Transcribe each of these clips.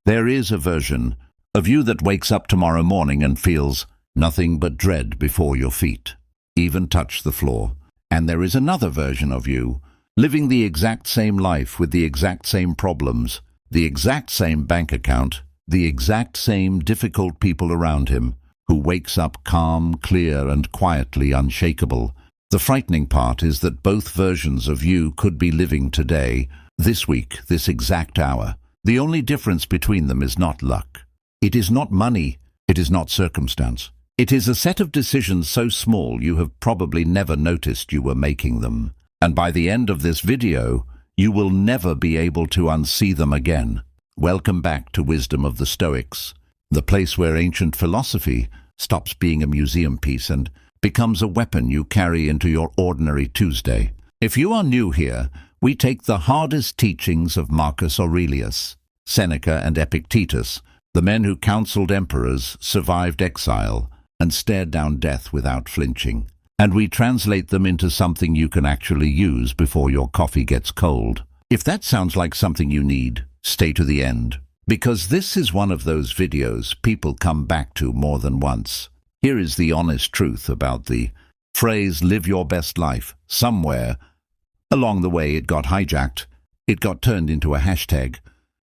There is a version of you that wakes up tomorrow morning and feels nothing but dread before your feet even touch the floor. And there is another version of you, living the exact same life with the exact same problems, the exact same bank account, the exact same difficult people around him, who wakes up calm, clear, and quietly unshakable. The frightening part is that both versions of you could be living today, this week, this exact hour. The only difference between them is not luck. It is not money. It is not circumstance. It is a set of decisions so small you have probably never noticed you were making them. And by the end of this video, you will never be able to unsee them again. Welcome back to Wisdom of the Stoics, the place where ancient philosophy stops being a museum piece and becomes a weapon you carry into your ordinary Tuesday. If you are new here, we take the hardest teachings of Marcus Aurelius, Seneca, and Epictetus, the men who counseled emperors, survived exile, and stared down death without flinching, and we translate them into something you can actually use before your coffee gets cold. If that sounds like something you need, stay to the end, because this is one of those videos people come back to more than once. Here is the honest truth about the phrase "live your best life." Somewhere along the way it got hijacked. It got turned into a hashtag,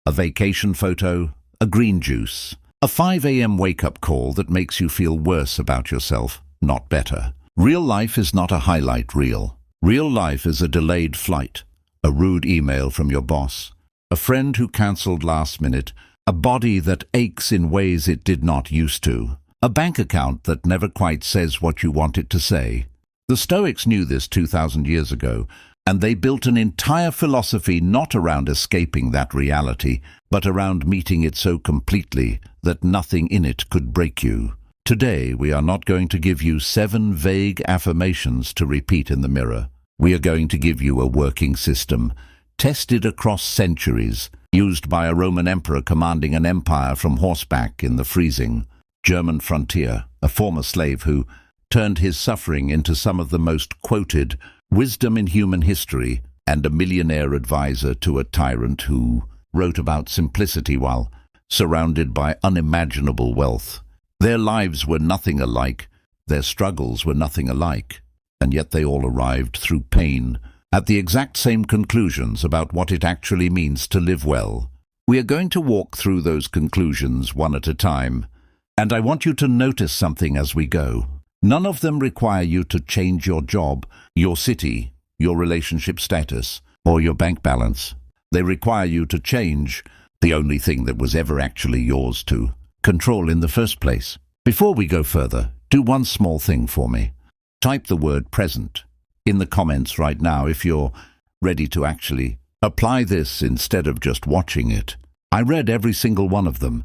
a vacation photo, a green juice, a 5 a.m. wake-up call that makes you feel worse about yourself, not better. Real life is not a highlight reel. Real life is a delayed flight, a rude email from your boss, a friend who cancelled last minute, a body that aches in ways it did not used to, a bank account that never quite says what you want it to say. The Stoics knew this 2,000 years ago, and they built an entire philosophy not around escaping that reality, but around meeting it so completely that nothing in it could break you. Today, we are not going to give you 7 vague affirmations to repeat in the mirror. We are going to give you a working system, tested across centuries, used by a Roman emperor commanding an empire from horseback in the freezing German frontier, a former slave who turned his suffering into some of the most quoted wisdom in human history, and a millionaire advisor to a tyrant who wrote about simplicity while surrounded by unimaginable wealth. Their lives were nothing alike, their struggles were nothing alike, and yet they all arrived through pain at the exact same conclusions about what it actually means to live well. We are going to walk through those conclusions one at a time, and I want you to notice something as we go. None of them require you to change your job, your city, your relationship status, or your bank balance. They require you to change the only thing that was ever actually yours to control in the first place. Before we go further, do one small thing for me. Type the word present in the comments right now if you're ready to actually apply this instead of just watching it. I read every single one of them,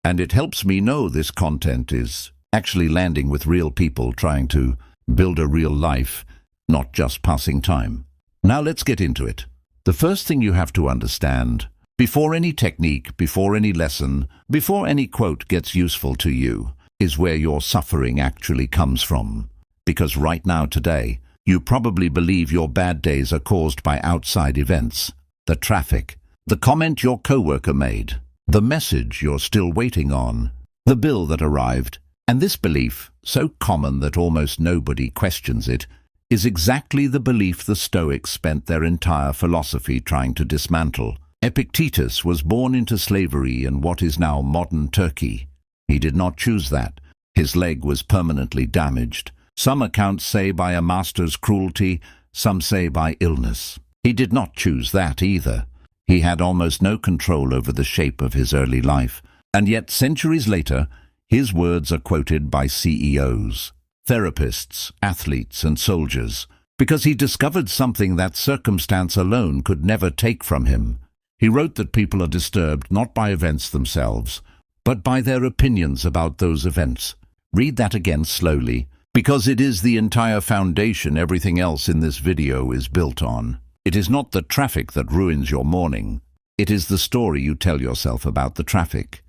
and it helps me know this content is actually landing with real people trying to build a real life, not just passing time. Now let's get into it. The first thing you have to understand, before any technique, before any lesson, before any quote gets useful to you, is where your suffering actually comes from. Because right now today, you probably believe your bad days are caused by outside events, the traffic, the comment your coworker made, the message you're still waiting on, the bill that arrived. And this belief, so common that almost nobody questions it, is exactly the belief the Stoics spent their entire philosophy trying to dismantle. Epictetus was born into slavery in what is now modern Turkey. He did not choose that. His leg was permanently damaged. Some accounts say by a master's cruelty, some say by illness. He did not choose that either. He had almost no control over the shape of his early life, and yet centuries later, his words are quoted by CEOs, therapists, athletes, and soldiers, because he discovered something that circumstance alone could never take from him. He wrote that people are disturbed not by events themselves, but by their opinions about those events. Read that again slowly, because it is the entire foundation everything else in this video is built on. It is not the traffic that ruins your morning. It is the story you tell yourself about the traffic.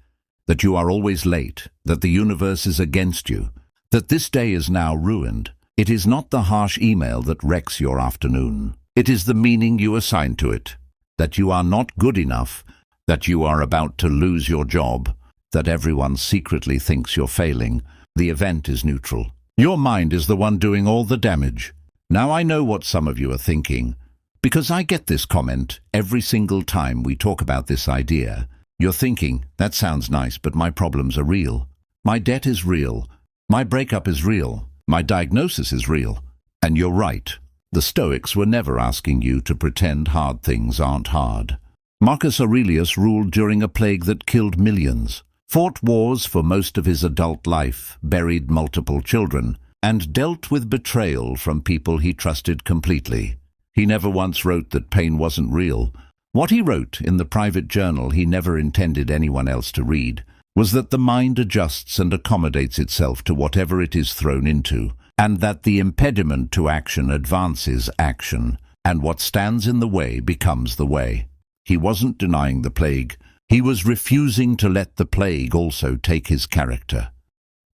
That you are always late, that the universe is against you, that this day is now ruined. It is not the harsh email that wrecks your afternoon. It is the meaning you assign to it, that you are not good enough, that you are about to lose your job, that everyone secretly thinks you're failing. The event is neutral. Your mind is the one doing all the damage. Now I know what some of you are thinking, because I get this comment every single time we talk about this idea. You're thinking, that sounds nice, but my problems are real. My debt is real. My breakup is real. My diagnosis is real. And you're right. The Stoics were never asking you to pretend hard things aren't hard. Marcus Aurelius ruled during a plague that killed millions, fought wars for most of his adult life, buried multiple children, and dealt with betrayal from people he trusted completely. He never once wrote that pain wasn't real. What he wrote in the private journal he never intended anyone else to read was that the mind adjusts and accommodates itself to whatever it is thrown into, and that the impediment to action advances action, and what stands in the way becomes the way. He wasn't denying the plague. He was refusing to let the plague also take his character.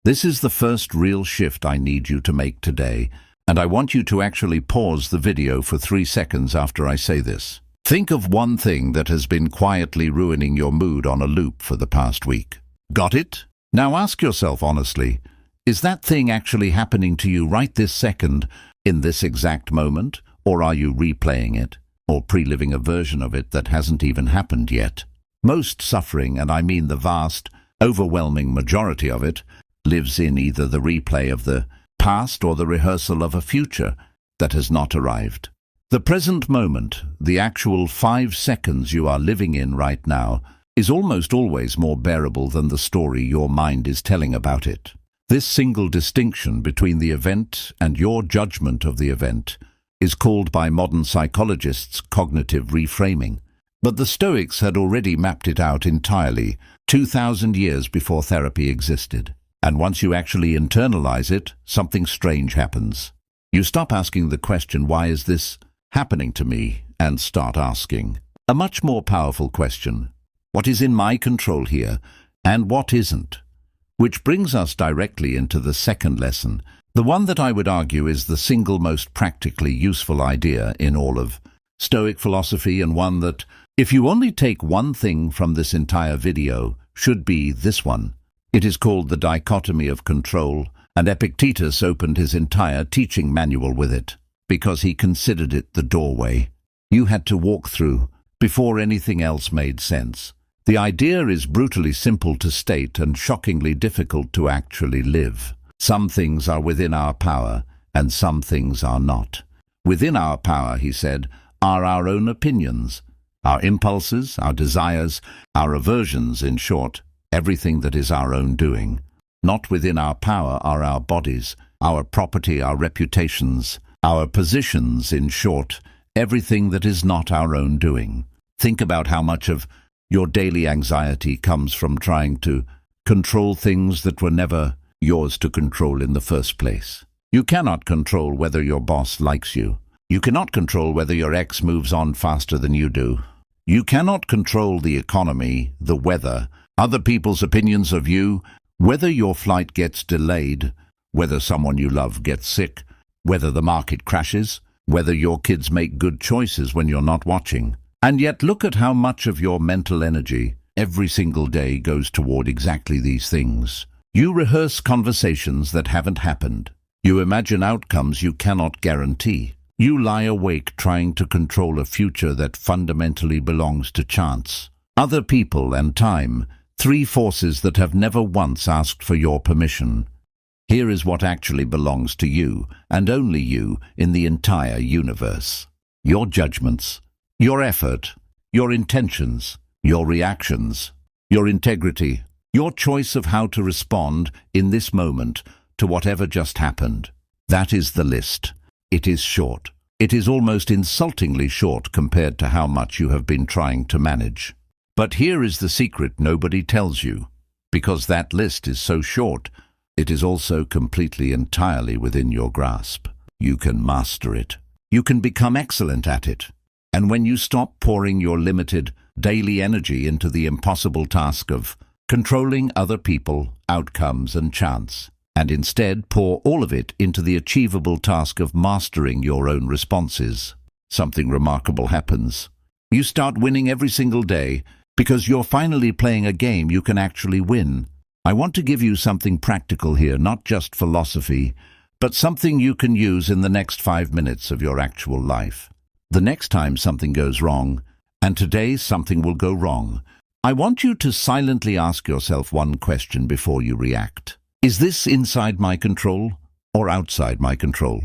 This is the first real shift I need you to make today, and I want you to actually pause the video for 3 seconds after I say this. Think of one thing that has been quietly ruining your mood on a loop for the past week. Got it? Now ask yourself honestly, is that thing actually happening to you right this second, in this exact moment, or are you replaying it, or pre-living a version of it that hasn't even happened yet? Most suffering, and I mean the vast, overwhelming majority of it, lives in either the replay of the past or the rehearsal of a future that has not arrived. The present moment, the actual 5 seconds you are living in right now, is almost always more bearable than the story your mind is telling about it. This single distinction between the event and your judgment of the event is called by modern psychologists cognitive reframing. But the Stoics had already mapped it out entirely 2,000 years before therapy existed. And once you actually internalize it, something strange happens. You stop asking the question, why is this happening to me? And start asking a much more powerful question. What is in my control here, and what isn't? Which brings us directly into the second lesson, the one that I would argue is the single most practically useful idea in all of Stoic philosophy, and one that, if you only take one thing from this entire video, should be this one. It is called the dichotomy of control, and Epictetus opened his entire teaching manual with it, because he considered it the doorway you had to walk through before anything else made sense. The idea is brutally simple to state and shockingly difficult to actually live. Some things are within our power, and some things are not. Within our power, he said, are our own opinions, our impulses, our desires, our aversions, in short, everything that is our own doing. Not within our power are our bodies, our property, our reputations, our positions, in short, everything that is not our own doing. Think about how much of your daily anxiety comes from trying to control things that were never yours to control in the first place. You cannot control whether your boss likes you. You cannot control whether your ex moves on faster than you do. You cannot control the economy, the weather, other people's opinions of you, whether your flight gets delayed, whether someone you love gets sick, whether the market crashes, whether your kids make good choices when you're not watching. And yet look at how much of your mental energy every single day goes toward exactly these things. You rehearse conversations that haven't happened. You imagine outcomes you cannot guarantee. You lie awake trying to control a future that fundamentally belongs to chance, other people, and time, 3 forces that have never once asked for your permission. Here is what actually belongs to you, and only you, in the entire universe. Your judgments, your effort, your intentions, your reactions, your integrity, your choice of how to respond in this moment to whatever just happened. That is the list. It is short. It is almost insultingly short compared to how much you have been trying to manage. But here is the secret nobody tells you. Because that list is so short, it is also completely entirely within your grasp. You can master it. You can become excellent at it. And when you stop pouring your limited daily energy into the impossible task of controlling other people, outcomes, and chance, and instead pour all of it into the achievable task of mastering your own responses, something remarkable happens. You start winning every single day. because you're finally playing a game you can actually win. I want to give you something practical here, not just philosophy, but something you can use in the next 5 minutes of your actual life. The next time something goes wrong, and today something will go wrong, I want you to silently ask yourself one question before you react. Is this inside my control or outside my control?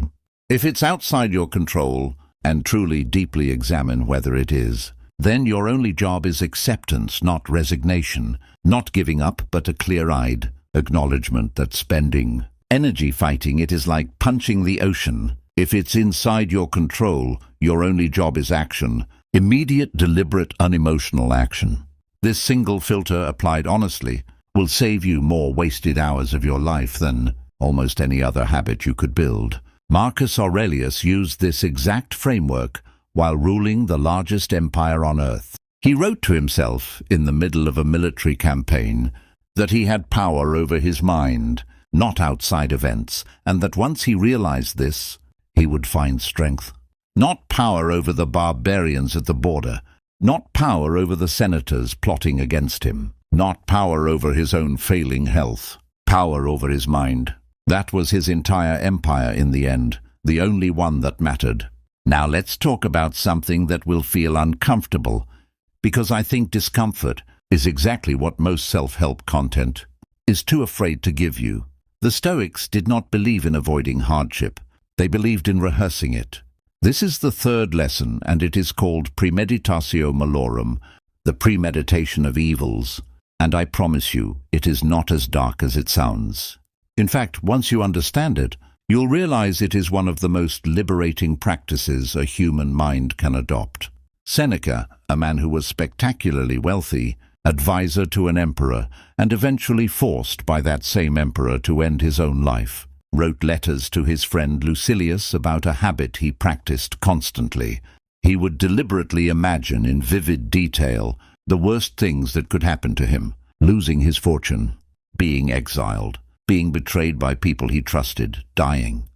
If it's outside your control, and truly deeply examine whether it is, then your only job is acceptance, not resignation, not giving up, but a clear-eyed acknowledgement that spending energy fighting it is like punching the ocean. If it's inside your control, your only job is action, immediate, deliberate, unemotional action. This single filter, applied honestly, will save you more wasted hours of your life than almost any other habit you could build. Marcus Aurelius used this exact framework while ruling the largest empire on earth. He wrote to himself in the middle of a military campaign that he had power over his mind, not outside events, and that once he realized this, he would find strength. Not power over the barbarians at the border, not power over the senators plotting against him, not power over his own failing health, power over his mind. That was his entire empire in the end, the only one that mattered. Now let's talk about something that will feel uncomfortable, because I think discomfort is exactly what most self-help content is too afraid to give you. The Stoics did not believe in avoiding hardship. They believed in rehearsing it. This is the third lesson, and it is called Premeditatio malorum, the premeditation of evils, and I promise you, it is not as dark as it sounds. In fact, once you understand it, you'll realize it is one of the most liberating practices a human mind can adopt. Seneca, a man who was spectacularly wealthy, advisor to an emperor, and eventually forced by that same emperor to end his own life, wrote letters to his friend Lucilius about a habit he practiced constantly. He would deliberately imagine in vivid detail the worst things that could happen to him: losing his fortune, being exiled, being betrayed by people he trusted, dying.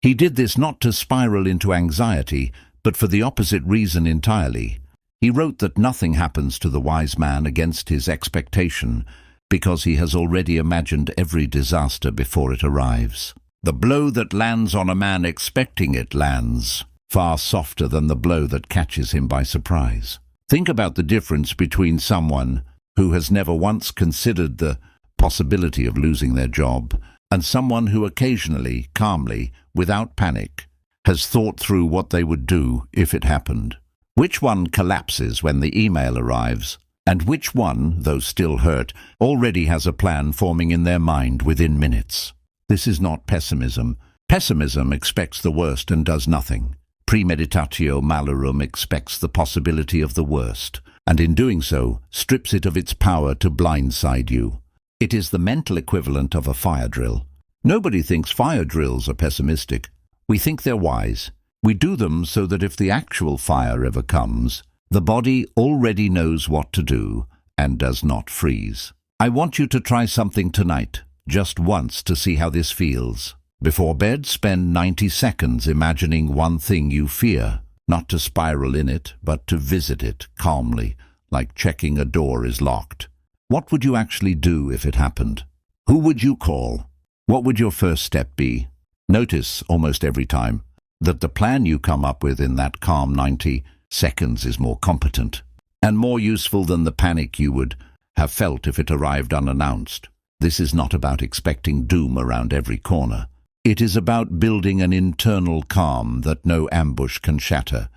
He did this not to spiral into anxiety, but for the opposite reason entirely. He wrote that nothing happens to the wise man against his expectation, because he has already imagined every disaster before it arrives. The blow that lands on a man expecting it lands far softer than the blow that catches him by surprise. Think about the difference between someone who has never once considered the possibility of losing their job and someone who occasionally, calmly, without panic, has thought through what they would do if it happened. Which one collapses when the email arrives, and which one, though still hurt, already has a plan forming in their mind within minutes? This is not pessimism. Pessimism expects the worst and does nothing. Premeditatio malorum expects the possibility of the worst, and in doing so, strips it of its power to blindside you. It is the mental equivalent of a fire drill. Nobody thinks fire drills are pessimistic. We think they're wise. We do them so that if the actual fire ever comes, the body already knows what to do and does not freeze. I want you to try something tonight, just once, to see how this feels. Before bed, spend 90 seconds imagining one thing you fear, not to spiral in it, but to visit it calmly, like checking a door is locked. What would you actually do if it happened? Who would you call? What would your first step be? Notice, almost every time, that the plan you come up with in that calm 90 seconds is more competent and more useful than the panic you would have felt if it arrived unannounced. This is not about expecting doom around every corner. It is about building an internal calm that no ambush can shatter,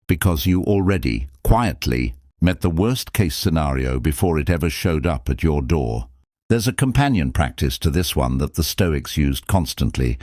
because you already, quietly, met the worst-case scenario before it ever showed up at your door. There's a companion practice to this one that the Stoics used constantly,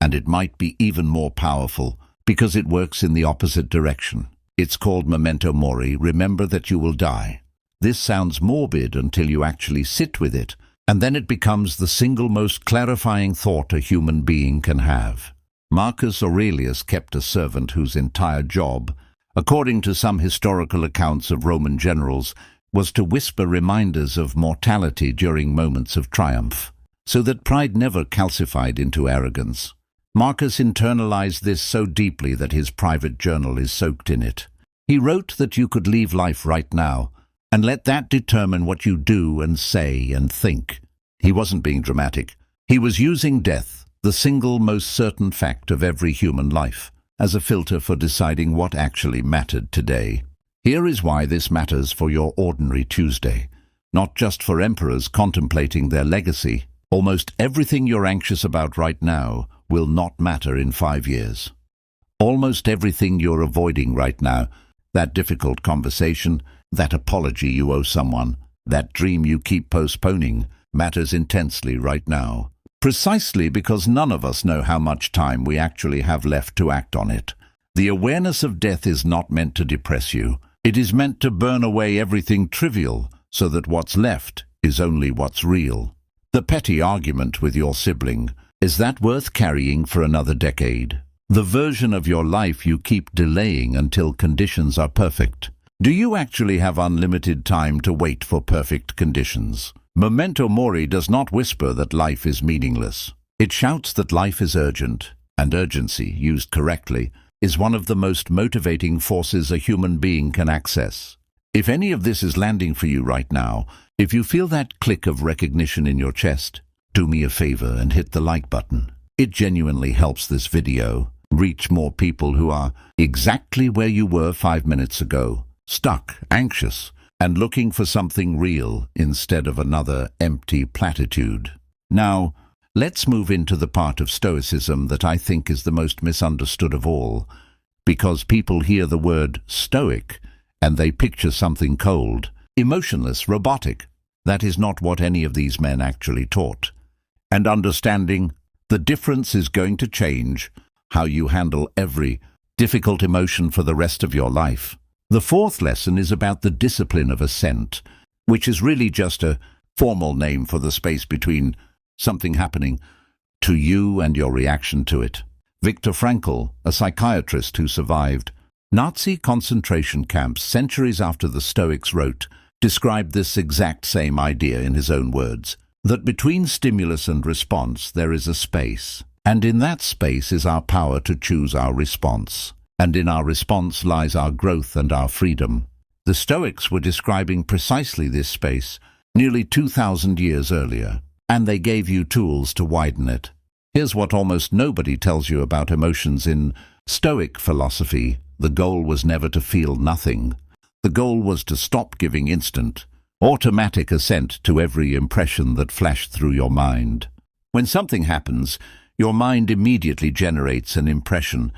and it might be even more powerful because it works in the opposite direction. It's called memento mori, remember that you will die. This sounds morbid until you actually sit with it, and then it becomes the single most clarifying thought a human being can have. Marcus Aurelius kept a servant whose entire job, according to some historical accounts of Roman generals, was to whisper reminders of mortality during moments of triumph, so that pride never calcified into arrogance. Marcus internalized this so deeply that his private journal is soaked in it. He wrote that you could leave life right now, and let that determine what you do and say and think. He wasn't being dramatic. He was using death, the single most certain fact of every human life, as a filter for deciding what actually mattered today. Here is why this matters for your ordinary Tuesday. Not just for emperors contemplating their legacy. Almost everything you're anxious about right now will not matter in 5 years. Almost everything you're avoiding right now, that difficult conversation, that apology you owe someone, that dream you keep postponing, matters intensely right now. Precisely because none of us know how much time we actually have left to act on it. The awareness of death is not meant to depress you. It is meant to burn away everything trivial, so that what's left is only what's real. The petty argument with your sibling, is that worth carrying for another decade? The version of your life you keep delaying until conditions are perfect. Do you actually have unlimited time to wait for perfect conditions? Memento mori does not whisper that life is meaningless. It shouts that life is urgent, and urgency, used correctly, is one of the most motivating forces a human being can access. If any of this is landing for you right now, if you feel that click of recognition in your chest, do me a favor and hit the like button. It genuinely helps this video reach more people who are exactly where you were 5 minutes ago, stuck, anxious, and looking for something real instead of another empty platitude. Now, let's move into the part of Stoicism that I think is the most misunderstood of all, because people hear the word Stoic and they picture something cold, emotionless, robotic. That is not what any of these men actually taught. And understanding the difference is going to change how you handle every difficult emotion for the rest of your life. The fourth lesson is about the discipline of ascent, which is really just a formal name for the space between something happening to you and your reaction to it. Viktor Frankl, a psychiatrist who survived Nazi concentration camps centuries after the Stoics wrote, described this exact same idea in his own words, that between stimulus and response there is a space, and in that space is our power to choose our response, and in our response lies our growth and our freedom. The Stoics were describing precisely this space nearly 2,000 years earlier, and they gave you tools to widen it. Here's what almost nobody tells you about emotions in Stoic philosophy. The goal was never to feel nothing. The goal was to stop giving instant, automatic assent to every impression that flashed through your mind. When something happens, your mind immediately generates an impression,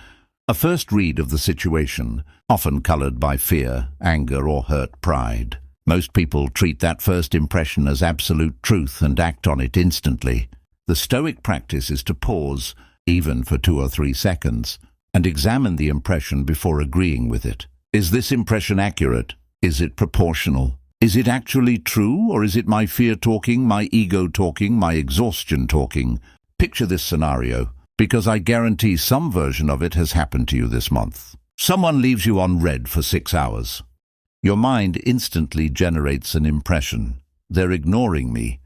a first read of the situation, often colored by fear, anger, or hurt pride. Most people treat that first impression as absolute truth and act on it instantly. The Stoic practice is to pause, even for 2 or 3 seconds, and examine the impression before agreeing with it. Is this impression accurate? Is it proportional? Is it actually true, or is it my fear talking, my ego talking, my exhaustion talking? Picture this scenario, because I guarantee some version of it has happened to you this month. Someone leaves you on red for 6 hours. Your mind instantly generates an impression. They're ignoring me.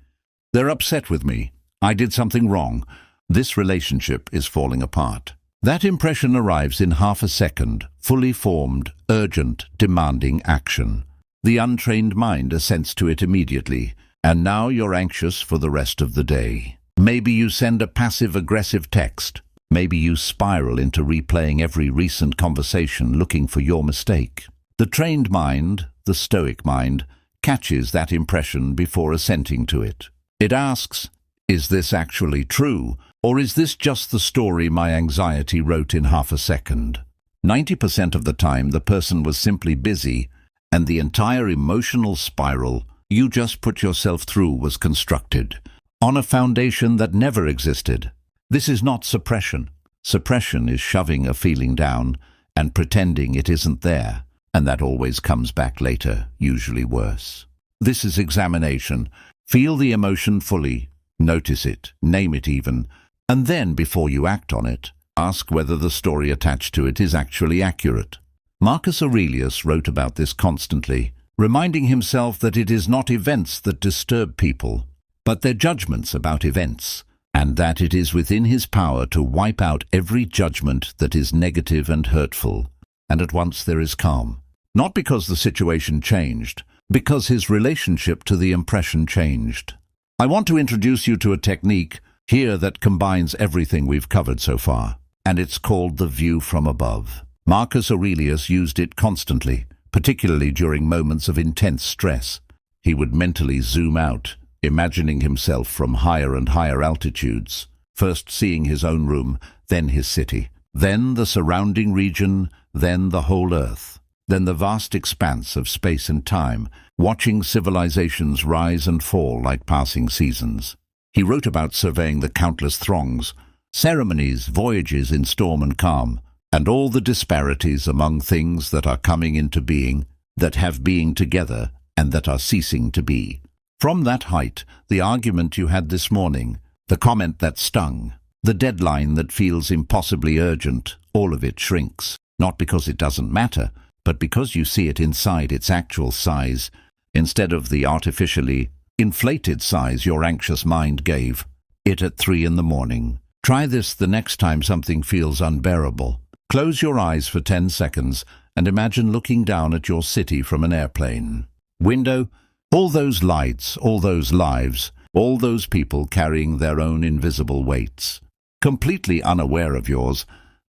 They're upset with me. I did something wrong. This relationship is falling apart. That impression arrives in half a second, fully formed, urgent, demanding action. The untrained mind assents to it immediately, and now you're anxious for the rest of the day. Maybe you send a passive-aggressive text. Maybe you spiral into replaying every recent conversation looking for your mistake. The trained mind, the Stoic mind, catches that impression before assenting to it. It asks, is this actually true, or is this just the story my anxiety wrote in half a second? 90% of the time the person was simply busy, and the entire emotional spiral you just put yourself through was constructed on a foundation that never existed. This is not suppression. Suppression is shoving a feeling down and pretending it isn't there, and that always comes back later, usually worse. This is examination. Feel the emotion fully, notice it, name it even, and then, before you act on it, ask whether the story attached to it is actually accurate. Marcus Aurelius wrote about this constantly, reminding himself that it is not events that disturb people, but their judgments about events, and that it is within his power to wipe out every judgment that is negative and hurtful, and at once there is calm. Not because the situation changed, because his relationship to the impression changed. I want to introduce you to a technique here that combines everything we've covered so far, and it's called the view from above. Marcus Aurelius used it constantly, particularly during moments of intense stress. He would mentally zoom out, imagining himself from higher and higher altitudes, first seeing his own room, then his city, then the surrounding region, then the whole earth, then the vast expanse of space and time, watching civilizations rise and fall like passing seasons. He wrote about surveying the countless throngs, ceremonies, voyages in storm and calm, and all the disparities among things that are coming into being, that have being together, and that are ceasing to be. From that height, the argument you had this morning, the comment that stung, the deadline that feels impossibly urgent, all of it shrinks, not because it doesn't matter, but because you see it inside its actual size, instead of the artificially inflated size your anxious mind gave it at 3 in the morning. Try this the next time something feels unbearable. Close your eyes for 10 seconds and imagine looking down at your city from an airplane window. All those lights, all those lives, all those people carrying their own invisible weights, completely unaware of yours,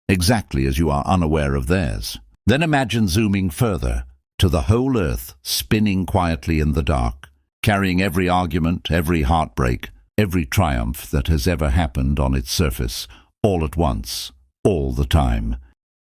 exactly as you are unaware of theirs. Then imagine zooming further to the whole earth spinning quietly in the dark, carrying every argument, every heartbreak, every triumph that has ever happened on its surface, all at once, all the time.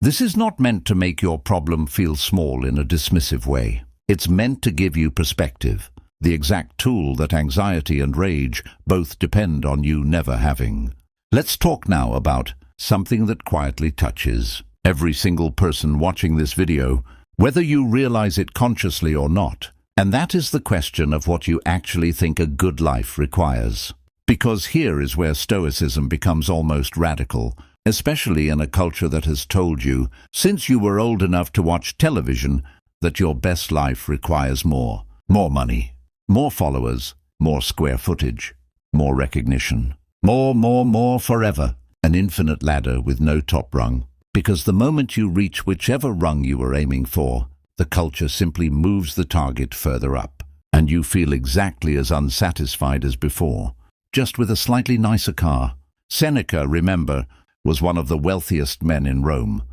This is not meant to make your problem feel small in a dismissive way. It's meant to give you perspective, the exact tool that anxiety and rage both depend on you never having. Let's talk now about something that quietly touches every single person watching this video, whether you realize it consciously or not. And that is the question of what you actually think a good life requires. Because here is where Stoicism becomes almost radical, especially in a culture that has told you, since you were old enough to watch television, that your best life requires more. More money, more followers, more square footage, more recognition. More forever. An infinite ladder with no top rung. Because the moment you reach whichever rung you were aiming for, the culture simply moves the target further up, and you feel exactly as unsatisfied as before, just with a slightly nicer car. Seneca, remember, was one of the wealthiest men in Rome.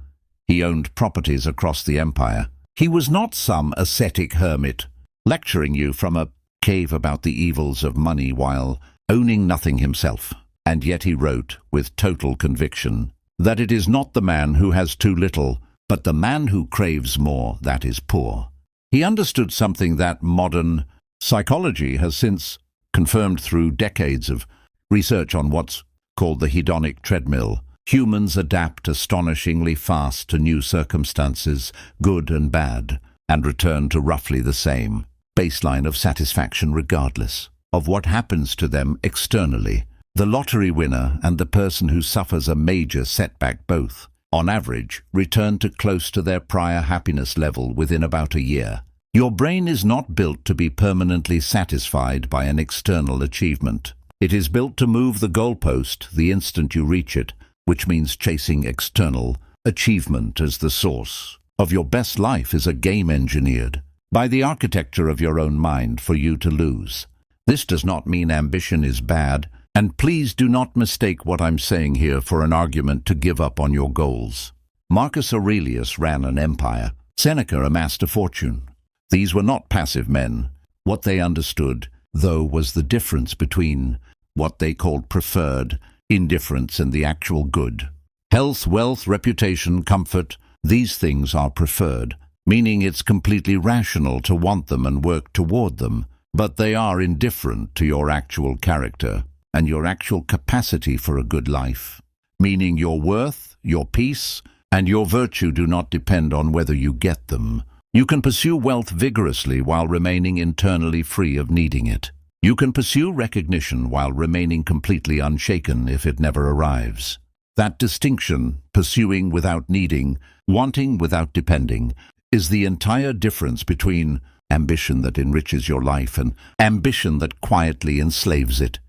He owned properties across the empire. He was not some ascetic hermit, lecturing you from a cave about the evils of money while owning nothing himself. And yet he wrote, with total conviction, that it is not the man who has too little, but the man who craves more that is poor. He understood something that modern psychology has since confirmed through decades of research on what's called the hedonic treadmill. Humans adapt astonishingly fast to new circumstances, good and bad, and return to roughly the same baseline of satisfaction regardless of what happens to them externally. The lottery winner and the person who suffers a major setback both, on average, return to close to their prior happiness level within about a year. Your brain is not built to be permanently satisfied by an external achievement. It is built to move the goalpost the instant you reach it, which means chasing external achievement as the source of your best life is a game engineered by the architecture of your own mind for you to lose. This does not mean ambition is bad, and please do not mistake what I'm saying here for an argument to give up on your goals. Marcus Aurelius ran an empire. Seneca amassed a fortune. These were not passive men. What they understood, though, was the difference between what they called preferred, indifference, and the actual good. Health, wealth, reputation, comfort, these things are preferred, meaning it's completely rational to want them and work toward them, but they are indifferent to your actual character and your actual capacity for a good life, meaning your worth, your peace, and your virtue do not depend on whether you get them. You can pursue wealth vigorously while remaining internally free of needing it. You can pursue recognition while remaining completely unshaken if it never arrives. That distinction, pursuing without needing, wanting without depending, is the entire difference between ambition that enriches your life and ambition that quietly enslaves it.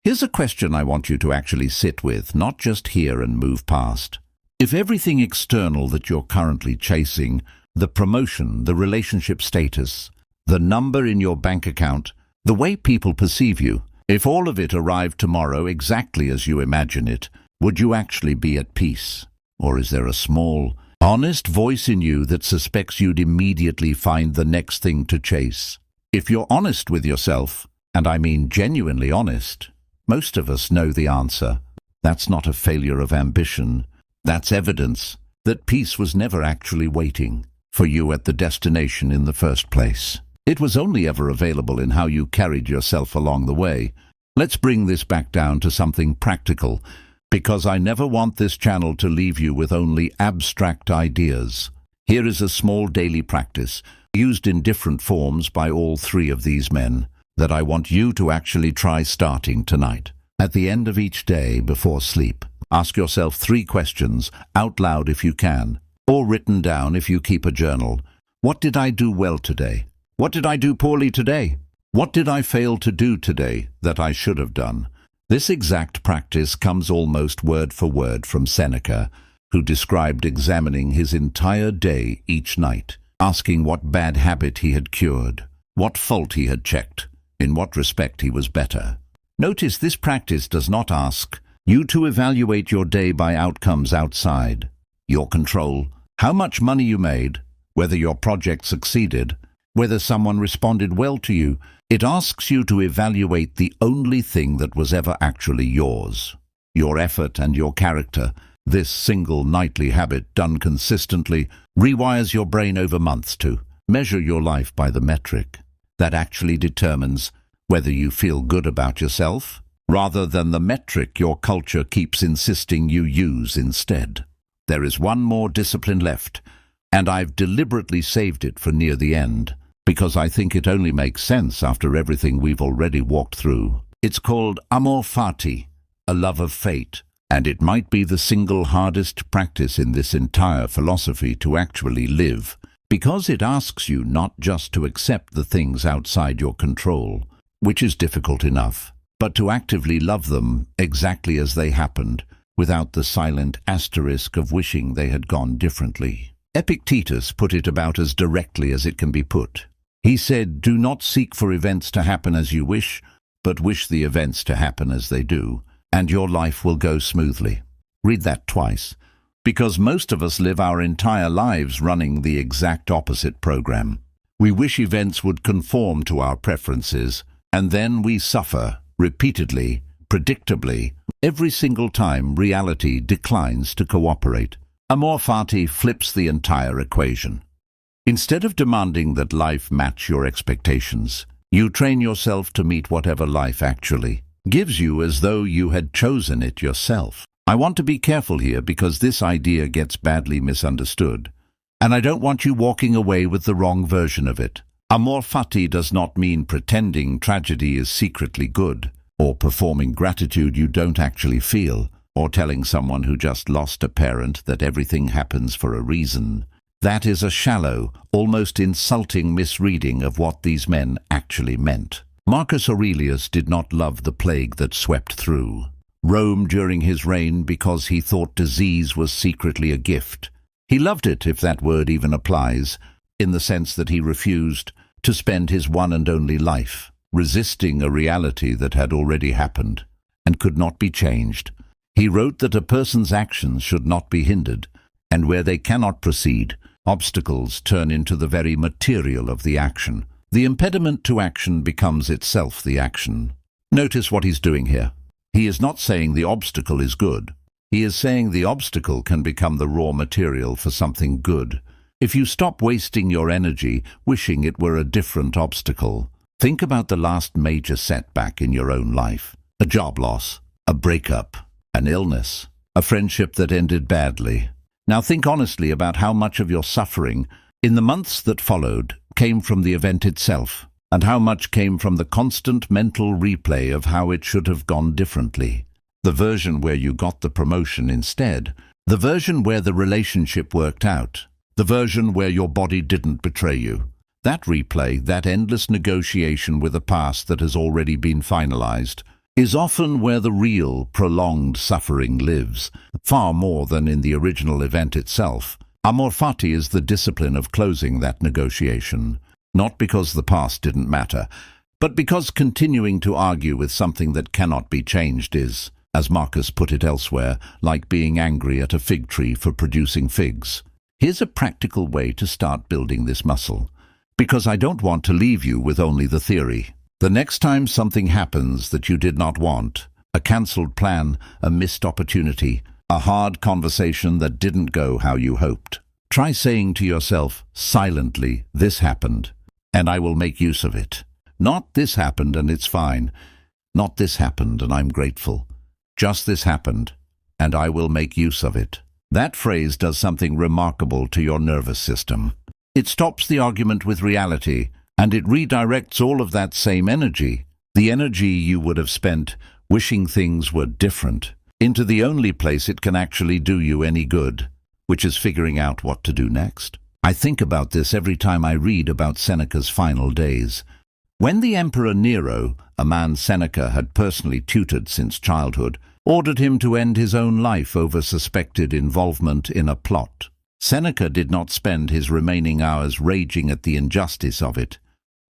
Here's a question I want you to actually sit with, not just hear and move past. If everything external that you're currently chasing, the promotion, the relationship status, the number in your bank account, the way people perceive you. If all of it arrived tomorrow exactly as you imagine it, would you actually be at peace? Or is there a small, honest voice in you that suspects you'd immediately find the next thing to chase? If you're honest with yourself, and I mean genuinely honest, most of us know the answer. That's not a failure of ambition. That's evidence that peace was never actually waiting for you at the destination in the first place. It was only ever available in how you carried yourself along the way. Let's bring this back down to something practical, because I never want this channel to leave you with only abstract ideas. Here is a small daily practice, used in different forms by all three of these men, that I want you to actually try starting tonight. At the end of each day before sleep, ask yourself 3 questions, out loud if you can, or written down if you keep a journal. What did I do well today? What did I do poorly today? What did I fail to do today that I should have done? This exact practice comes almost word for word from Seneca, who described examining his entire day each night, asking what bad habit he had cured, what fault he had checked, in what respect he was better. Notice this practice does not ask you to evaluate your day by outcomes outside your control, how much money you made, whether your project succeeded, whether someone responded well to you. It asks you to evaluate the only thing that was ever actually yours, your effort and your character. This single nightly habit done consistently rewires your brain over months to measure your life by the metric that actually determines whether you feel good about yourself, rather than the metric your culture keeps insisting you use instead. There is one more discipline left, and I've deliberately saved it for near the end, because I think it only makes sense after everything we've already walked through. It's called amor fati, a love of fate, and it might be the single hardest practice in this entire philosophy to actually live, because it asks you not just to accept the things outside your control, which is difficult enough, but to actively love them exactly as they happened, without the silent asterisk of wishing they had gone differently. Epictetus put it about as directly as it can be put. He said, "Do not seek for events to happen as you wish, but wish the events to happen as they do, and your life will go smoothly." Read that twice, because most of us live our entire lives running the exact opposite program. We wish events would conform to our preferences, and then we suffer repeatedly, predictably, every single time reality declines to cooperate. Amor fati flips the entire equation. Instead of demanding that life match your expectations, you train yourself to meet whatever life actually gives you as though you had chosen it yourself. I want to be careful here because this idea gets badly misunderstood, and I don't want you walking away with the wrong version of it. Amor fati does not mean pretending tragedy is secretly good, or performing gratitude you don't actually feel, or telling someone who just lost a parent that everything happens for a reason. That is a shallow, almost insulting misreading of what these men actually meant. Marcus Aurelius did not love the plague that swept through Rome during his reign because he thought disease was secretly a gift. He loved it, if that word even applies, in the sense that he refused to spend his one and only life resisting a reality that had already happened and could not be changed. He wrote that a person's actions should not be hindered, and where they cannot proceed, obstacles turn into the very material of the action. The impediment to action becomes itself the action. Notice what he's doing here. He is not saying the obstacle is good. He is saying the obstacle can become the raw material for something good. If you stop wasting your energy wishing it were a different obstacle, think about the last major setback in your own life. A job loss, a breakup, an illness, a friendship that ended badly. Now think honestly about how much of your suffering in the months that followed came from the event itself, and how much came from the constant mental replay of how it should have gone differently. The version where you got the promotion instead, the version where the relationship worked out, the version where your body didn't betray you. That replay, that endless negotiation with a past that has already been finalized, is often where the real, prolonged suffering lives, far more than in the original event itself. Amor fati is the discipline of closing that negotiation, not because the past didn't matter, but because continuing to argue with something that cannot be changed is, as Marcus put it elsewhere, like being angry at a fig tree for producing figs. Here's a practical way to start building this muscle, because I don't want to leave you with only the theory. The next time something happens that you did not want, a cancelled plan, a missed opportunity, a hard conversation that didn't go how you hoped, try saying to yourself, silently, this happened, and I will make use of it. Not this happened and it's fine. Not this happened and I'm grateful. Just this happened, and I will make use of it. That phrase does something remarkable to your nervous system. It stops the argument with reality, and it redirects all of that same energy, the energy you would have spent wishing things were different, into the only place it can actually do you any good, which is figuring out what to do next. I think about this every time I read about Seneca's final days. When the Emperor Nero, a man Seneca had personally tutored since childhood, ordered him to end his own life over suspected involvement in a plot, Seneca did not spend his remaining hours raging at the injustice of it,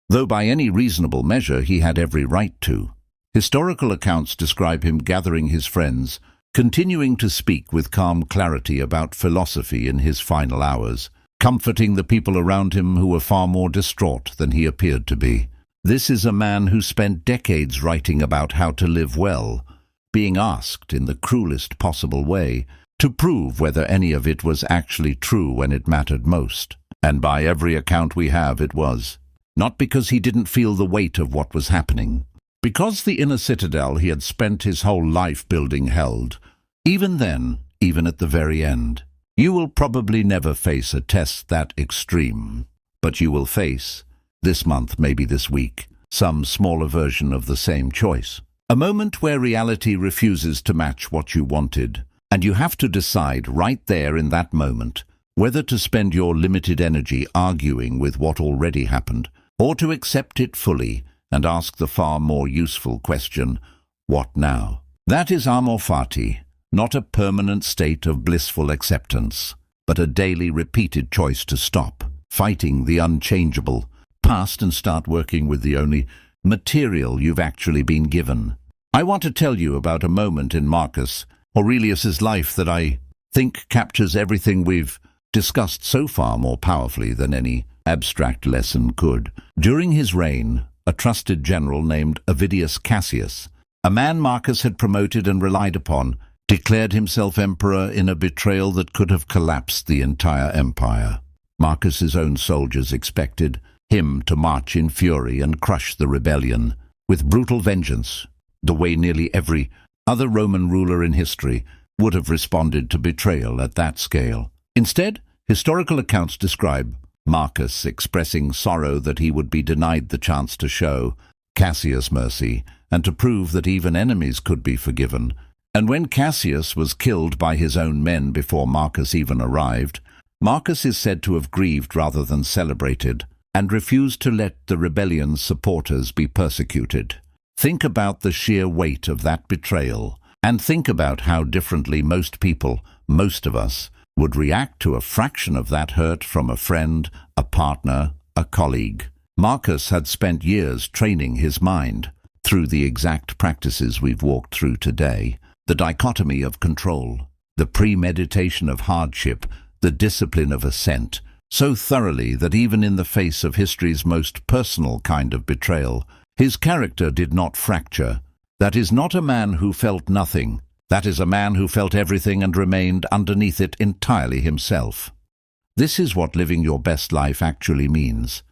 though by any reasonable measure he had every right to. Historical accounts describe him gathering his friends, continuing to speak with calm clarity about philosophy in his final hours, comforting the people around him who were far more distraught than he appeared to be. This is a man who spent decades writing about how to live well, being asked in the cruelest possible way to prove whether any of it was actually true when it mattered most. And by every account we have, it was. Not because he didn't feel the weight of what was happening, because the inner citadel he had spent his whole life building held. Even then, even at the very end, you will probably never face a test that extreme, but you will face, this month, maybe this week, some smaller version of the same choice. A moment where reality refuses to match what you wanted, and you have to decide right there in that moment whether to spend your limited energy arguing with what already happened, or to accept it fully and ask the far more useful question, what now? That is amor fati, not a permanent state of blissful acceptance, but a daily repeated choice to stop fighting the unchangeable past and start working with the only material you've actually been given. I want to tell you about a moment in Marcus Aurelius's life that I think captures everything we've discussed so far more powerfully than any abstract lesson could. During his reign, a trusted general named Avidius Cassius, a man Marcus had promoted and relied upon, declared himself emperor in a betrayal that could have collapsed the entire empire. Marcus's own soldiers expected him to march in fury and crush the rebellion with brutal vengeance, the way nearly every other Roman ruler in history would have responded to betrayal at that scale. Instead, historical accounts describe Marcus expressing sorrow that he would be denied the chance to show Cassius mercy and to prove that even enemies could be forgiven. And when Cassius was killed by his own men before Marcus even arrived, Marcus is said to have grieved rather than celebrated, and refused to let the rebellion's supporters be persecuted. Think about the sheer weight of that betrayal, and think about how differently most people, most of us, would react to a fraction of that hurt from a friend, a partner, a colleague. Marcus had spent years training his mind through the exact practices we've walked through today, the dichotomy of control, the premeditation of hardship, the discipline of ascent, so thoroughly that even in the face of history's most personal kind of betrayal, his character did not fracture. That is not a man who felt nothing. That is a man who felt everything and remained underneath it entirely himself. This is what living your best life actually means,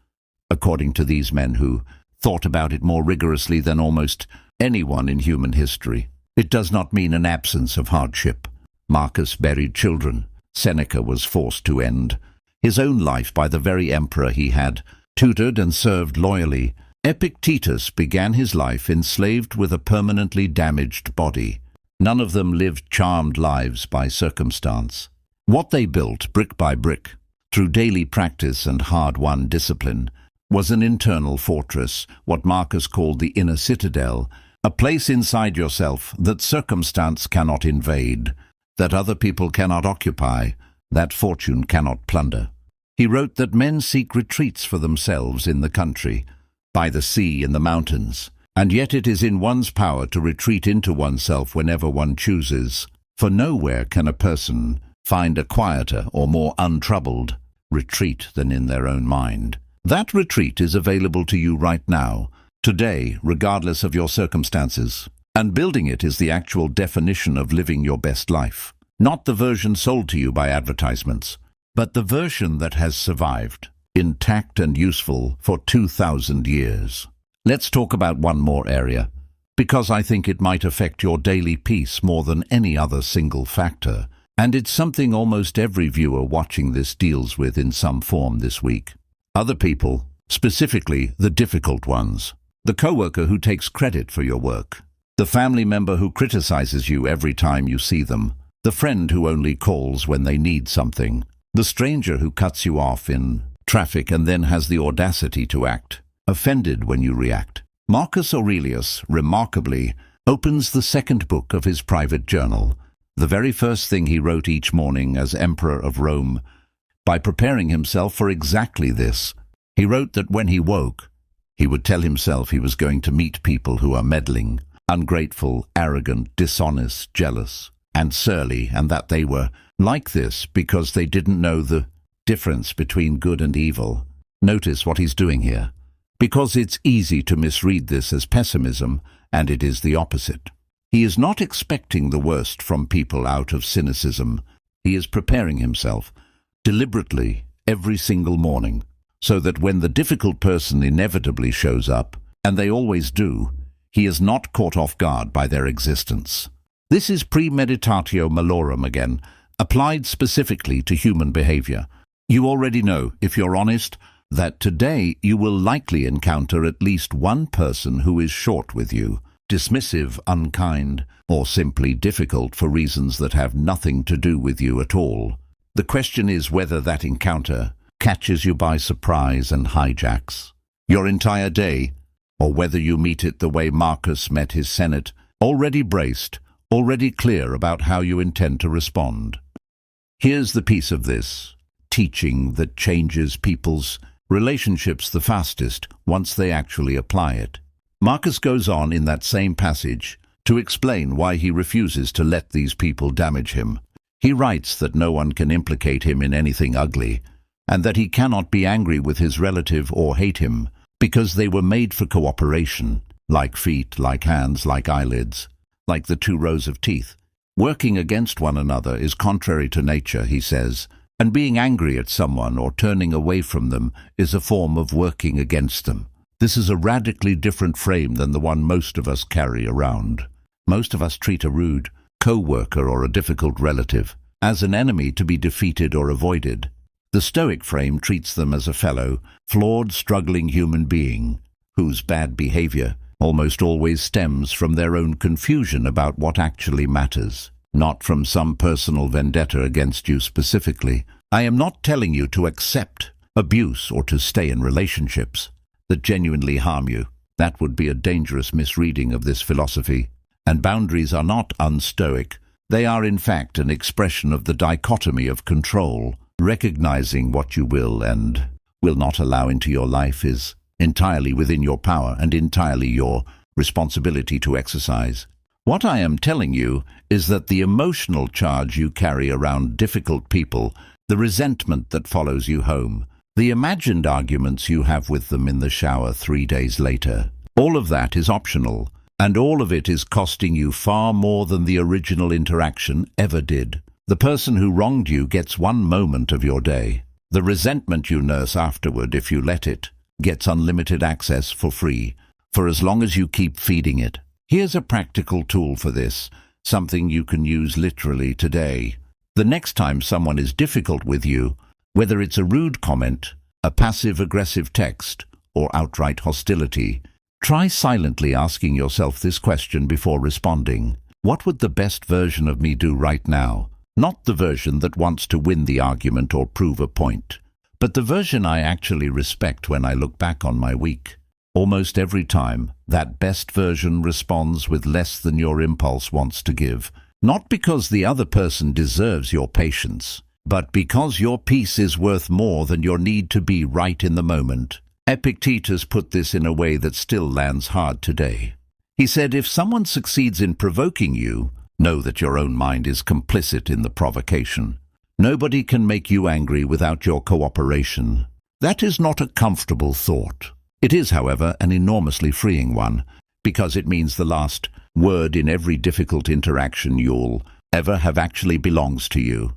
according to these men who thought about it more rigorously than almost anyone in human history. It does not mean an absence of hardship. Marcus buried children. Seneca was forced to end his own life by the very emperor he had tutored and served loyally. Epictetus began his life enslaved with a permanently damaged body. None of them lived charmed lives by circumstance. What they built, brick by brick, through daily practice and hard-won discipline, was an internal fortress, what Marcus called the inner citadel, a place inside yourself that circumstance cannot invade, that other people cannot occupy, that fortune cannot plunder. He wrote that men seek retreats for themselves in the country, by the sea and the mountains, and yet it is in one's power to retreat into oneself whenever one chooses, for nowhere can a person find a quieter or more untroubled retreat than in their own mind. That retreat is available to you right now, today, regardless of your circumstances. And building it is the actual definition of living your best life. Not the version sold to you by advertisements, but the version that has survived, intact and useful for 2,000 years. Let's talk about one more area, because I think it might affect your daily peace more than any other single factor, and it's something almost every viewer watching this deals with in some form this week. Other people, specifically the difficult ones. The coworker who takes credit for your work. The family member who criticizes you every time you see them. The friend who only calls when they need something. The stranger who cuts you off in traffic and then has the audacity to act offended when you react. Marcus Aurelius, remarkably, opens the second book of his private journal, the very first thing he wrote each morning as Emperor of Rome, by preparing himself for exactly this. He wrote that when he woke, he would tell himself he was going to meet people who are meddling, ungrateful, arrogant, dishonest, jealous, and surly, and that they were like this because they didn't know the difference between good and evil. Notice what he's doing here, because it's easy to misread this as pessimism, and it is the opposite. He is not expecting the worst from people out of cynicism. He is preparing himself, deliberately, every single morning, so that when the difficult person inevitably shows up, and they always do, he is not caught off guard by their existence. This is premeditatio malorum again, applied specifically to human behavior. You already know, if you're honest, that today you will likely encounter at least one person who is short with you, dismissive, unkind, or simply difficult for reasons that have nothing to do with you at all. The question is whether that encounter catches you by surprise and hijacks your entire day, or whether you meet it the way Marcus met his Senate, already braced, already clear about how you intend to respond. Here's the piece of this teaching that changes people's relationships the fastest once they actually apply it. Marcus goes on in that same passage to explain why he refuses to let these people damage him. He writes that no one can implicate him in anything ugly, and that he cannot be angry with his relative or hate him, because they were made for cooperation, like feet, like hands, like eyelids, like the 2 rows of teeth. Working against one another is contrary to nature, he says, and being angry at someone or turning away from them is a form of working against them. This is a radically different frame than the one most of us carry around. Most of us treat a rude co-worker or a difficult relative as an enemy to be defeated or avoided. The Stoic frame treats them as a fellow, flawed, struggling human being, whose bad behavior almost always stems from their own confusion about what actually matters, not from some personal vendetta against you specifically. I am not telling you to accept abuse or to stay in relationships that genuinely harm you. That would be a dangerous misreading of this philosophy. And boundaries are not unstoic. They are in fact an expression of the dichotomy of control. Recognizing what you will and will not allow into your life is entirely within your power and entirely your responsibility to exercise. What I am telling you is that the emotional charge you carry around difficult people, the resentment that follows you home, the imagined arguments you have with them in the shower 3 days later, all of that is optional, and all of it is costing you far more than the original interaction ever did. The person who wronged you gets 1 moment of your day. The resentment you nurse afterward, if you let it, gets unlimited access for free, for as long as you keep feeding it. Here's a practical tool for this, something you can use literally today. The next time someone is difficult with you, whether it's a rude comment, a passive-aggressive text, or outright hostility, try silently asking yourself this question before responding. What would the best version of me do right now? Not the version that wants to win the argument or prove a point, but the version I actually respect when I look back on my week. Almost every time, that best version responds with less than your impulse wants to give. Not because the other person deserves your patience. but because your peace is worth more than your need to be right in the moment. Epictetus put this in a way that still lands hard today. He said, if someone succeeds in provoking you, know that your own mind is complicit in the provocation. Nobody can make you angry without your cooperation. That is not a comfortable thought. It is, however, an enormously freeing one, because it means the last word in every difficult interaction you'll ever have actually belongs to you.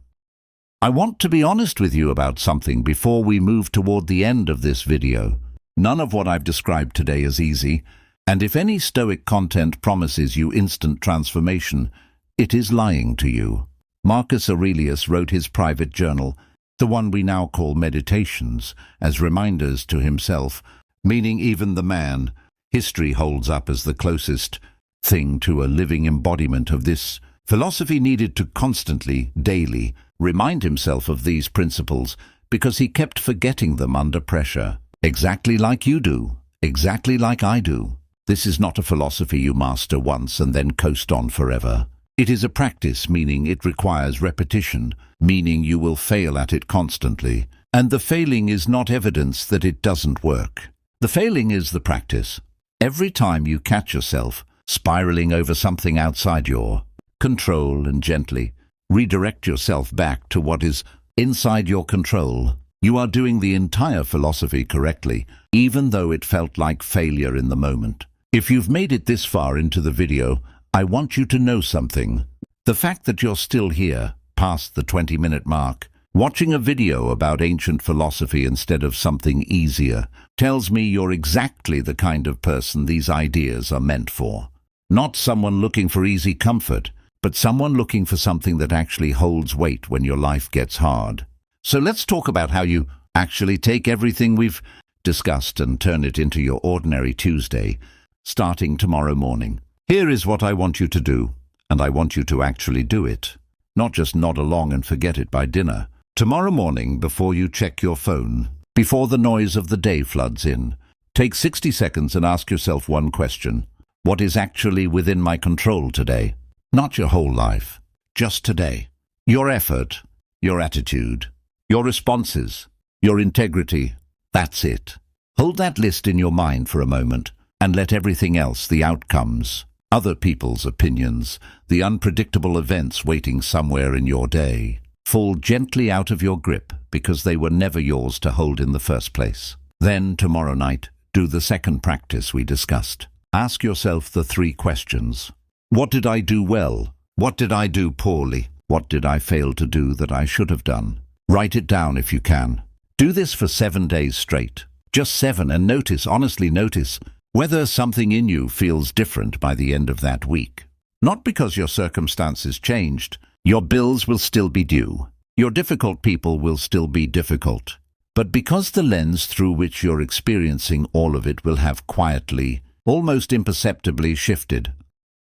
I want to be honest with you about something before we move toward the end of this video. None of what I've described today is easy, and if any Stoic content promises you instant transformation, it is lying to you. Marcus Aurelius wrote his private journal, the one we now call Meditations, as reminders to himself, meaning even the man history holds up as the closest thing to a living embodiment of this philosophy needed to constantly, daily, remind himself of these principles because he kept forgetting them under pressure. Exactly like you do, exactly like I do. This is not a philosophy you master once and then coast on forever. It is a practice, meaning it requires repetition, meaning you will fail at it constantly. And the failing is not evidence that it doesn't work. The failing is the practice. Every time you catch yourself spiraling over something outside your control and gently redirect yourself back to what is inside your control, you are doing the entire philosophy correctly, even though it felt like failure in the moment. If you've made it this far into the video, I want you to know something. The fact that you're still here, past the 20-minute mark, watching a video about ancient philosophy instead of something easier, tells me you're exactly the kind of person these ideas are meant for. Not someone looking for easy comfort, but someone looking for something that actually holds weight when your life gets hard. So let's talk about how you actually take everything we've discussed and turn it into your ordinary Tuesday, starting tomorrow morning. Here is what I want you to do, and I want you to actually do it. Not just nod along and forget it by dinner. Tomorrow morning, before you check your phone, before the noise of the day floods in, take 60 seconds and ask yourself one question. What is actually within my control today? Not your whole life, just today. Your effort, your attitude, your responses, your integrity, that's it. Hold that list in your mind for a moment and let everything else, the outcomes, other people's opinions, the unpredictable events waiting somewhere in your day, fall gently out of your grip because they were never yours to hold in the first place. Then, tomorrow night, do the second practice we discussed. Ask yourself the 3 questions. What did I do well? What did I do poorly? What did I fail to do that I should have done? Write it down if you can. Do this for 7 days straight. Just 7, and notice, honestly notice, whether something in you feels different by the end of that week. Not because your circumstances changed. Your bills will still be due. Your difficult people will still be difficult. But because the lens through which you're experiencing all of it will have quietly, almost imperceptibly shifted.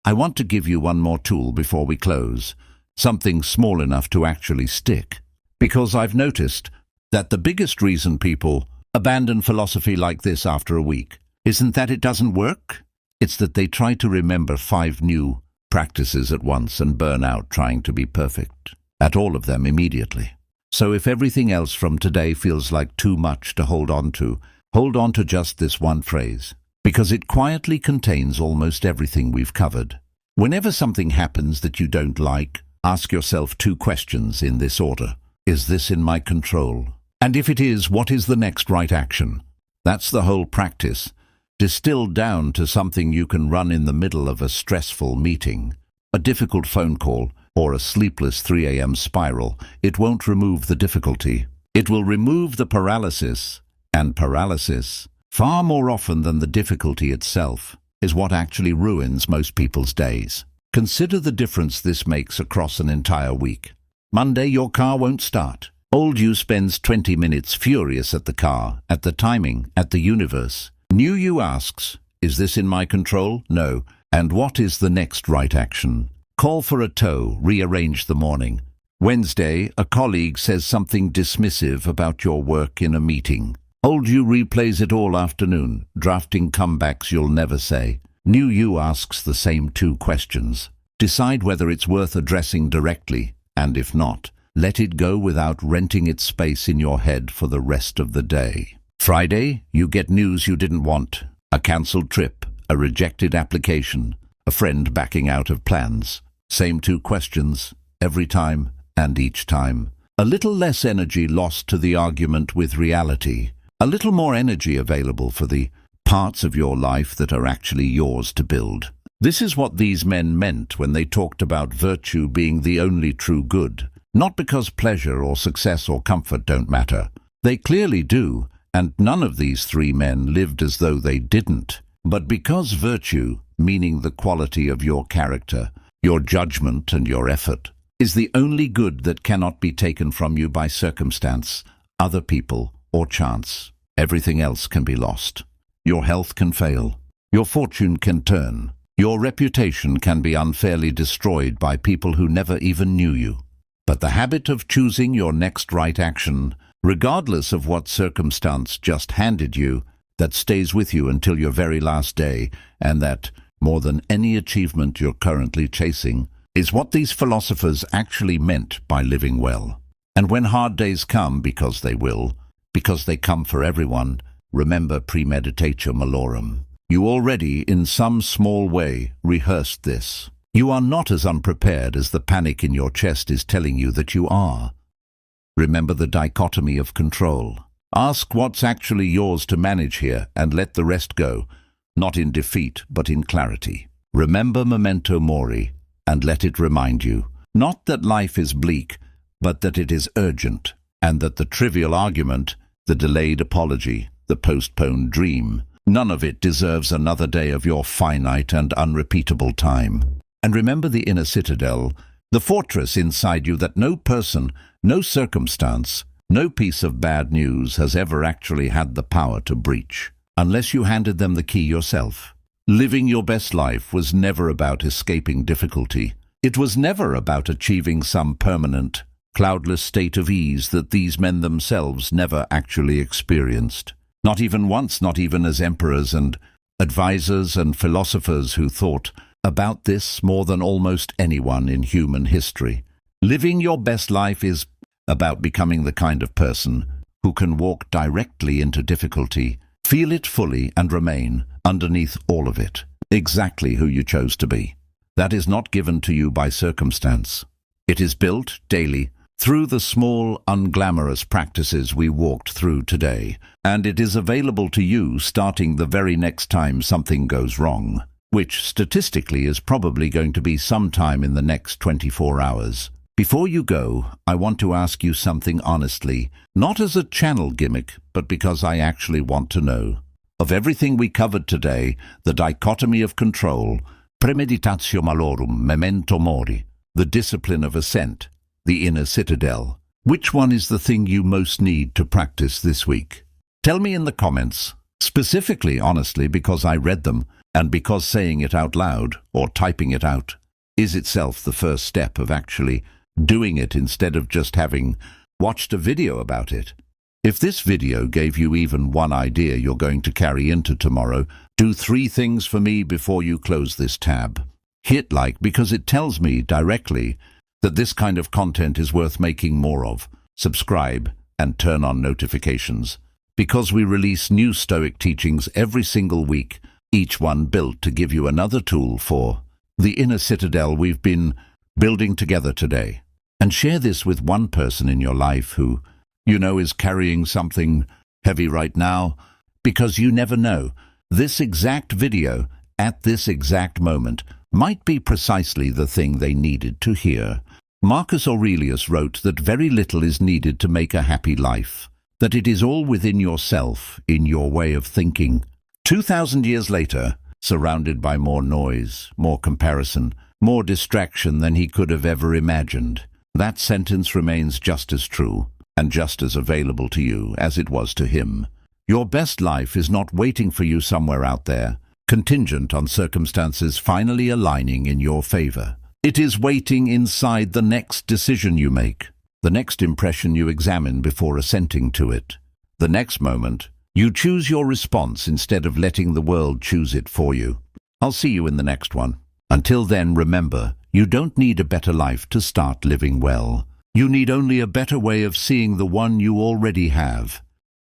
I want to give you one more tool before we close, something small enough to actually stick. Because I've noticed that the biggest reason people abandon philosophy like this after a week isn't that it doesn't work. It's that they try to remember 5 new practices at once and burn out trying to be perfect at all of them immediately. So if everything else from today feels like too much to hold on to just this one phrase, because it quietly contains almost everything we've covered. Whenever something happens that you don't like, ask yourself 2 questions in this order. Is this in my control? And if it is, what is the next right action? That's the whole practice, distilled down to something you can run in the middle of a stressful meeting, a difficult phone call, or a sleepless 3 a.m. spiral. It won't remove the difficulty. It will remove the paralysis, and paralysis, far more often than the difficulty itself, is what actually ruins most people's days. Consider the difference this makes across an entire week. Monday, your car won't start. Old you spends 20 minutes furious at the car, at the timing, at the universe. New you asks, is this in my control? No. And what is the next right action? Call for a tow, rearrange the morning. Wednesday, a colleague says something dismissive about your work in a meeting. Old you replays it all afternoon, drafting comebacks you'll never say. New you asks the same 2 questions. Decide whether it's worth addressing directly, and if not, let it go without renting its space in your head for the rest of the day. Friday, you get news you didn't want. A cancelled trip, a rejected application, a friend backing out of plans. Same two questions, every time and each time. A little less energy lost to the argument with reality. A little more energy available for the parts of your life that are actually yours to build. This is what these men meant when they talked about virtue being the only true good. Not because pleasure or success or comfort don't matter. They clearly do, and none of these three men lived as though they didn't. But because virtue, meaning the quality of your character, your judgment and your effort, is the only good that cannot be taken from you by circumstance, other people, or chance, everything else can be lost. Your health can fail. Your fortune can turn. Your reputation can be unfairly destroyed by people who never even knew you. But the habit of choosing your next right action, regardless of what circumstance just handed you, that stays with you until your very last day, and that, more than any achievement you're currently chasing, is what these philosophers actually meant by living well. And when hard days come, because they will, because they come for everyone, remember premeditation malorum. You already, in some small way, rehearsed this. You are not as unprepared as the panic in your chest is telling you that you are. Remember the dichotomy of control. Ask what's actually yours to manage here and let the rest go, not in defeat but in clarity. Remember memento mori and let it remind you, not that life is bleak, but that it is urgent, and that the trivial argument, the delayed apology, the postponed dream, none of it deserves another day of your finite and unrepeatable time. And remember the inner citadel, the fortress inside you that no person, no circumstance, no piece of bad news has ever actually had the power to breach, unless you handed them the key yourself. Living your best life was never about escaping difficulty. It was never about achieving some permanent, cloudless state of ease that these men themselves never actually experienced. Not even once, not even as emperors and advisors and philosophers who thought about this more than almost anyone in human history. Living your best life is about becoming the kind of person who can walk directly into difficulty, feel it fully and remain, underneath all of it, exactly who you chose to be. That is not given to you by circumstance. It is built daily through the small, unglamorous practices we walked through today, and it is available to you starting the very next time something goes wrong, which statistically is probably going to be sometime in the next 24 hours. Before you go, I want to ask you something honestly, not as a channel gimmick, but because I actually want to know. Of everything we covered today, the dichotomy of control, premeditatio malorum, memento mori, the discipline of ascent, the inner citadel, which one is the thing you most need to practice this week? Tell me in the comments, specifically, honestly, because I read them, and because saying it out loud, or typing it out, is itself the first step of actually doing it instead of just having watched a video about it. If this video gave you even one idea you're going to carry into tomorrow, do 3 things for me before you close this tab. Hit like because it tells me directly that this kind of content is worth making more of. Subscribe and turn on notifications, because we release new Stoic teachings every single week, each one built to give you another tool for the inner citadel we've been building together today. And share this with one person in your life who, you know, is carrying something heavy right now, because you never know. This exact video, at this exact moment, might be precisely the thing they needed to hear. Marcus Aurelius wrote that very little is needed to make a happy life, that it is all within yourself, in your way of thinking. 2,000 years later, surrounded by more noise, more comparison, more distraction than he could have ever imagined, that sentence remains just as true and just as available to you as it was to him. Your best life is not waiting for you somewhere out there, contingent on circumstances finally aligning in your favor. It is waiting inside the next decision you make, the next impression you examine before assenting to it, the next moment you choose your response instead of letting the world choose it for you. I'll see you in the next one. Until then, remember, you don't need a better life to start living well. You need only a better way of seeing the one you already have.